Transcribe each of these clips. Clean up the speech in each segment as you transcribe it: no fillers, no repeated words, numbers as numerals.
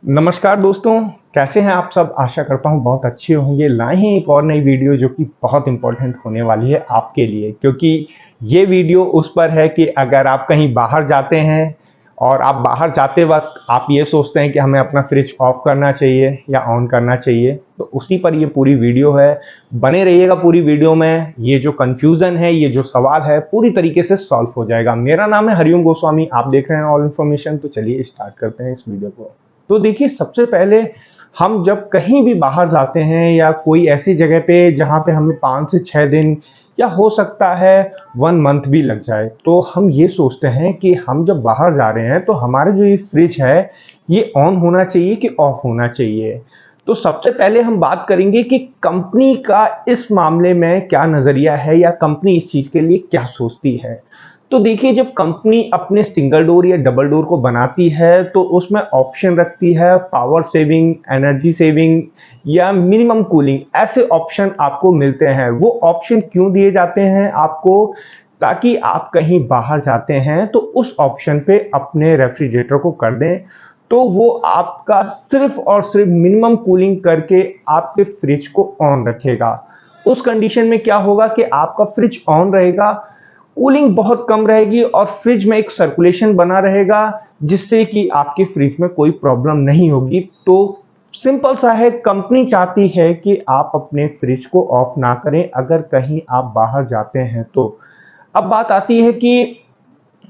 नमस्कार दोस्तों, कैसे हैं आप सब। आशा करता हूं बहुत अच्छे होंगे। लाए हैं एक और नई वीडियो जो कि बहुत इंपॉर्टेंट होने वाली है आपके लिए, क्योंकि ये वीडियो उस पर है कि अगर आप कहीं बाहर जाते हैं और आप बाहर जाते वक्त आप ये सोचते हैं कि हमें अपना फ्रिज ऑफ करना चाहिए या ऑन करना चाहिए, तो उसी पर ये पूरी वीडियो है। बने रहिएगा पूरी वीडियो में। ये जो कंफ्यूजन है, ये जो सवाल है, पूरी तरीके से सॉल्व हो जाएगा। मेरा नाम है हरिओम गोस्वामी, आप देख रहे हैं ऑल इन्फॉर्मेशन। तो चलिए स्टार्ट करते हैं इस वीडियो को। तो देखिए, सबसे पहले हम जब कहीं भी बाहर जाते हैं या कोई ऐसी जगह पे जहाँ पे हमें 5 से 6 दिन या हो सकता है 1 मंथ भी लग जाए, तो हम ये सोचते हैं कि हम जब बाहर जा रहे हैं तो हमारा जो ये फ्रिज है ये ऑन होना चाहिए कि ऑफ होना चाहिए। तो सबसे पहले हम बात करेंगे कि कंपनी का इस मामले में क्या नजरिया है या कंपनी इस चीज के लिए क्या सोचती है। तो देखिए, जब कंपनी अपने सिंगल डोर या डबल डोर को बनाती है तो उसमें ऑप्शन रखती है पावर सेविंग, एनर्जी सेविंग या मिनिमम कूलिंग। ऐसे ऑप्शन आपको मिलते हैं। वो ऑप्शन क्यों दिए जाते हैं आपको? ताकि आप कहीं बाहर जाते हैं तो उस ऑप्शन पे अपने रेफ्रिजरेटर को कर दें, तो वो आपका सिर्फ और सिर्फ मिनिमम कूलिंग करके आपके फ्रिज को ऑन रखेगा। उस कंडीशन में क्या होगा कि आपका फ्रिज ऑन रहेगा, कूलिंग बहुत कम रहेगी और फ्रिज में एक सर्कुलेशन बना रहेगा, जिससे कि आपके फ्रिज में कोई प्रॉब्लम नहीं होगी। तो सिंपल सा है, कंपनी चाहती है कि आप अपने फ्रिज को ऑफ ना करें अगर कहीं आप बाहर जाते हैं तो। अब बात आती है कि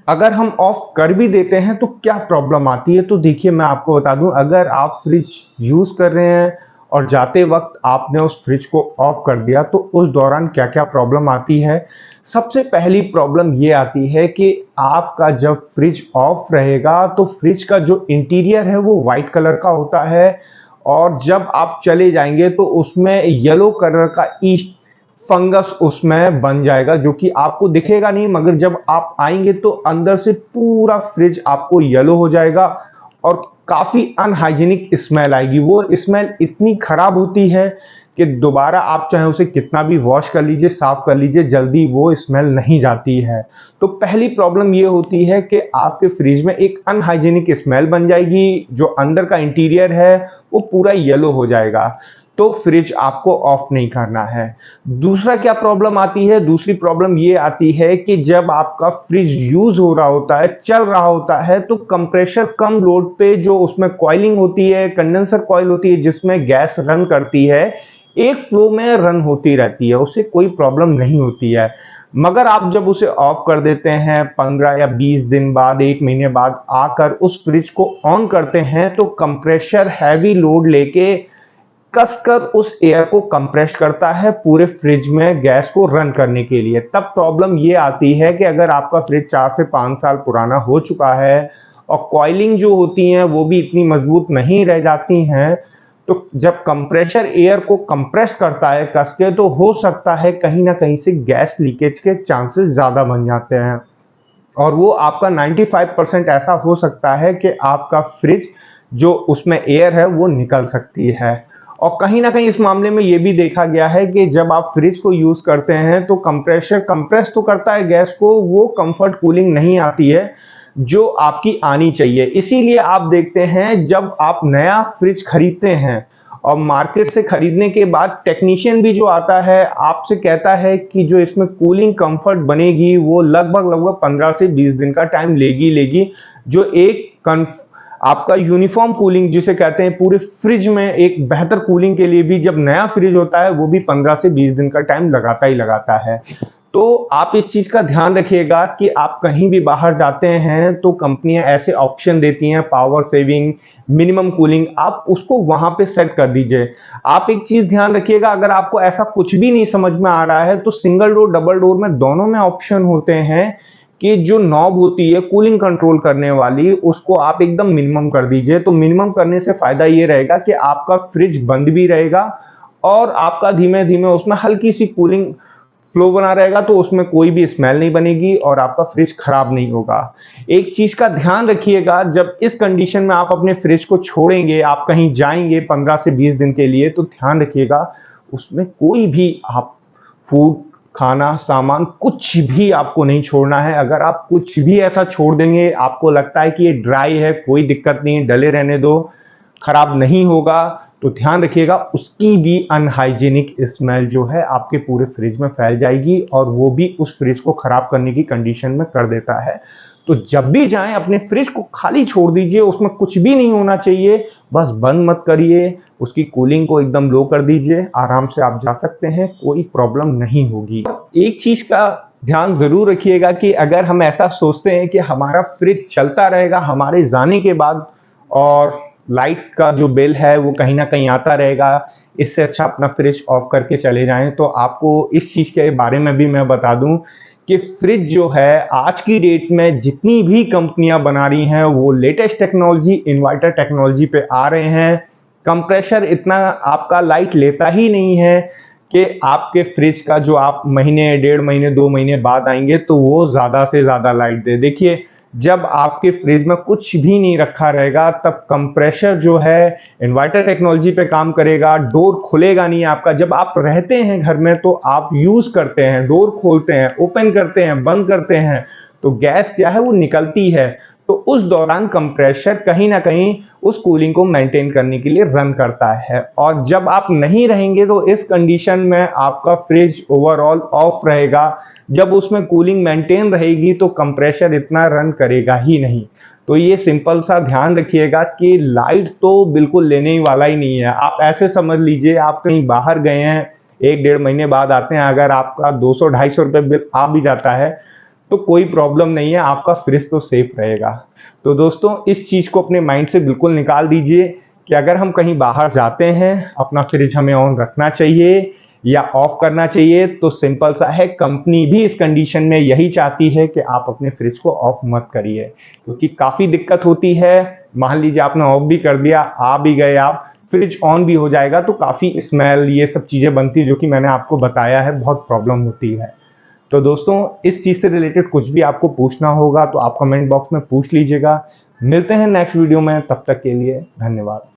अगर हम ऑफ कर भी देते हैं तो क्या प्रॉब्लम आती है। तो देखिए, मैं आपको बता दूं, अगर आप फ्रिज यूज कर रहे हैं और जाते वक्त आपने उस फ्रिज को ऑफ कर दिया तो उस दौरान क्या क्या प्रॉब्लम आती है। सबसे पहली प्रॉब्लम ये आती है कि आपका जब फ्रिज ऑफ रहेगा तो फ्रिज का जो इंटीरियर है वो वाइट कलर का होता है, और जब आप चले जाएंगे तो उसमें येलो कलर का ईस्ट फंगस उसमें बन जाएगा, जो कि आपको दिखेगा नहीं, मगर जब आप आएंगे तो अंदर से पूरा फ्रिज आपको येलो हो जाएगा और काफी अनहाइजीनिक स्मेल आएगी। वो स्मेल इतनी खराब होती है कि दोबारा आप चाहे उसे कितना भी वॉश कर लीजिए, साफ कर लीजिए, जल्दी वो स्मेल नहीं जाती है। तो पहली प्रॉब्लम ये होती है कि आपके फ्रिज में एक अनहाइजीनिक स्मेल बन जाएगी, जो अंदर का इंटीरियर है वो पूरा येलो हो जाएगा। तो फ्रिज आपको ऑफ नहीं करना है। दूसरा क्या प्रॉब्लम आती है? दूसरी प्रॉब्लम ये आती है कि जब आपका फ्रिज यूज हो रहा होता है, चल रहा होता है, तो कंप्रेशर कम लोड पे जो उसमें कॉइलिंग होती है, कंडेंसर कॉइल होती है जिसमें गैस रन करती है, एक फ्लो में रन होती रहती है, उससे कोई प्रॉब्लम नहीं होती है। मगर आप जब उसे ऑफ कर देते हैं 15 या 20 दिन बाद, 1 महीने बाद आकर उस फ्रिज को ऑन करते हैं, तो कंप्रेशर हैवी लोड लेके कसकर उस एयर को कंप्रेस करता है पूरे फ्रिज में गैस को रन करने के लिए। तब प्रॉब्लम ये आती है कि अगर आपका फ्रिज 4 से 5 साल पुराना हो चुका है और कॉइलिंग जो होती हैं वो भी इतनी मजबूत नहीं रह जाती हैं, तो जब कंप्रेशर एयर को कंप्रेस करता है कस के, तो हो सकता है कहीं ना कहीं से गैस लीकेज के चांसेस ज्यादा बन जाते हैं। और वो आपका 95% ऐसा हो सकता है कि आपका फ्रिज जो उसमें एयर है वो निकल सकती है। और कहीं ना कहीं इस मामले में ये भी देखा गया है कि जब आप फ्रिज को यूज करते हैं तो कंप्रेशर कंप्रेस तो करता है गैस को, वो कंफर्ट कूलिंग नहीं आती है जो आपकी आनी चाहिए। इसीलिए आप देखते हैं जब आप नया फ्रिज खरीदते हैं और मार्केट से खरीदने के बाद टेक्नीशियन भी जो आता है आपसे कहता है कि जो इसमें कूलिंग कंफर्ट बनेगी वो लगभग 15 से 20 दिन का टाइम लेगी। जो एक आपका यूनिफॉर्म कूलिंग जिसे कहते हैं पूरे फ्रिज में एक बेहतर कूलिंग के लिए भी जब नया फ्रिज होता है वो भी 15 से 20 दिन का टाइम लगाता ही लगाता है। तो आप इस चीज का ध्यान रखिएगा कि आप कहीं भी बाहर जाते हैं तो कंपनियां ऐसे ऑप्शन देती हैं पावर सेविंग, मिनिमम कूलिंग, आप उसको वहां पे सेट कर दीजिए। आप एक चीज ध्यान रखिएगा, अगर आपको ऐसा कुछ भी नहीं समझ में आ रहा है तो सिंगल डोर डबल डोर में दोनों में ऑप्शन होते हैं कि जो नॉब होती है कूलिंग कंट्रोल करने वाली, उसको आप एकदम मिनिमम कर दीजिए। तो मिनिमम करने से फायदा ये रहेगा कि आपका फ्रिज बंद भी रहेगा और आपका धीमे धीमे उसमें हल्की सी कूलिंग फ्लो बना रहेगा, तो उसमें कोई भी स्मेल नहीं बनेगी और आपका फ्रिज खराब नहीं होगा। एक चीज का ध्यान रखिएगा, जब इस कंडीशन में आप अपने फ्रिज को छोड़ेंगे, आप कहीं जाएंगे 15 से 20 दिन के लिए, तो ध्यान रखिएगा उसमें कोई भी आप फूड, खाना, सामान कुछ भी आपको नहीं छोड़ना है। अगर आप कुछ भी ऐसा छोड़ देंगे, आपको लगता है कि ये ड्राई है, कोई दिक्कत नहीं, डले रहने दो, खराब नहीं होगा तो ध्यान रखिएगा उसकी भी अनहाइजीनिक स्मेल जो है आपके पूरे फ्रिज में फैल जाएगी और वो भी उस फ्रिज को खराब करने की कंडीशन में कर देता है। तो जब भी जाएं अपने फ्रिज को खाली छोड़ दीजिए, उसमें कुछ भी नहीं होना चाहिए, बस बंद मत करिए, उसकी कूलिंग को एकदम लो कर दीजिए, आराम से आप जा सकते हैं, कोई प्रॉब्लम नहीं होगी। एक चीज का ध्यान जरूर रखिएगा कि अगर हम ऐसा सोचते हैं कि हमारा फ्रिज चलता रहेगा हमारे जाने के बाद और लाइट का जो बिल है वो कहीं ना कहीं आता रहेगा, इससे अच्छा अपना फ्रिज ऑफ करके चले जाएं। तो आपको इस चीज के बारे में भी मैं बता दूं कि फ्रिज जो है आज की डेट में जितनी भी कंपनियां बना रही हैं वो लेटेस्ट टेक्नोलॉजी इन्वर्टर टेक्नोलॉजी पे आ रहे हैं। कंप्रेसर इतना आपका लाइट लेता ही नहीं है कि आपके फ्रिज का जो आप महीने 1.5 महीने 2 महीने बाद आएंगे तो वो ज्यादा से ज्यादा लाइट दे। देखिए जब आपके फ्रिज में कुछ भी नहीं रखा रहेगा तब कंप्रेसर जो है इन्वर्टर टेक्नोलॉजी पे काम करेगा, डोर खुलेगा नहीं आपका। जब आप रहते हैं घर में तो आप यूज करते हैं, डोर खोलते हैं, ओपन करते हैं, बंद करते हैं, तो गैस क्या है वो निकलती है। तो उस दौरान कंप्रेसर कहीं ना कहीं उस कूलिंग को मेंटेन करने के लिए रन करता है और जब आप नहीं रहेंगे तो इस कंडीशन में आपका फ्रिज ओवरऑल ऑफ रहेगा। जब उसमें कूलिंग मेंटेन रहेगी तो कंप्रेसर इतना रन करेगा ही नहीं। तो ये सिंपल सा ध्यान रखिएगा कि लाइट तो बिल्कुल लेने ही वाला ही नहीं है। आप ऐसे समझ लीजिए आप कहीं बाहर गए हैं, 1-1.5 महीने बाद आते हैं, अगर आपका 200-250 रुपये बिल आ भी जाता है तो कोई प्रॉब्लम नहीं है, आपका फ्रिज तो सेफ रहेगा। तो दोस्तों इस चीज को अपने माइंड से बिल्कुल निकाल दीजिए कि अगर हम कहीं बाहर जाते हैं अपना फ्रिज हमें ऑन रखना चाहिए या ऑफ करना चाहिए। तो सिंपल सा है, कंपनी भी इस कंडीशन में यही चाहती है कि आप अपने फ्रिज को ऑफ मत करिए, क्योंकि काफी दिक्कत होती है। मान लीजिए आपने ऑफ भी कर दिया, आ भी गए आप, फ्रिज ऑन भी हो जाएगा तो काफी स्मेल ये सब चीजें बनती है जो कि मैंने आपको बताया है, बहुत प्रॉब्लम होती है। तो दोस्तों इस चीज से रिलेटेड कुछ भी आपको पूछना होगा तो आप कमेंट बॉक्स में पूछ लीजिएगा। मिलते हैं नेक्स्ट वीडियो में, तब तक के लिए धन्यवाद।